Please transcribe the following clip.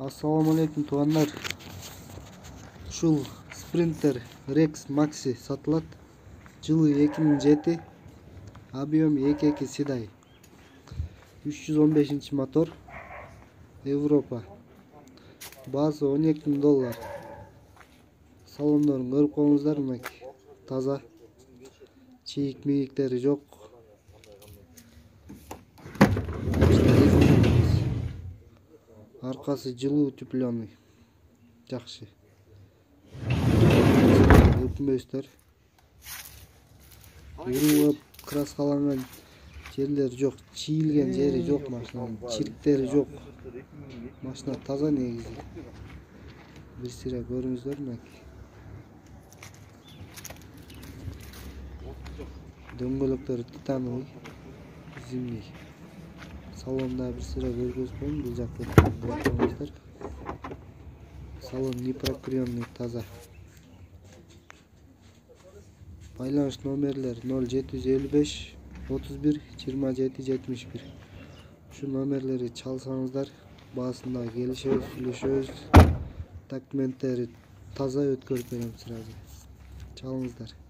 Assalamu alaikum tuğanlar. Ушул Sprinter Rex Maxi satылат. Жылы 2007. Объем 2.2 седай. 315 мотор. Европа. Базы $12.000. Салондорун көрүп коюңуздар, мынакей. Таза. Чийик мийиктери жок. Аркасы жылуу, түплөнүй. Жакшы. Өкүнбөйсүздөр. Урулуп краскаланган жерлер жок, чийилген жери жок машинанын, чириктери жок. Машина таза негизи. Бир сыйра көрүңүздөр, мынакей. Дөңгөлөктөрү титановый, зимний. Салонда бир сыйра көргөзүп коеюн, бул жакта. Салон непрокуренный, таза. Байланыш номерлер 0755 31 27 71. Şu номерлерди чалсаңыздар, баасында келишебиз, сүйлөшөбүз. Документтери таза өткөрүп берем сразу. Чалыңыздар.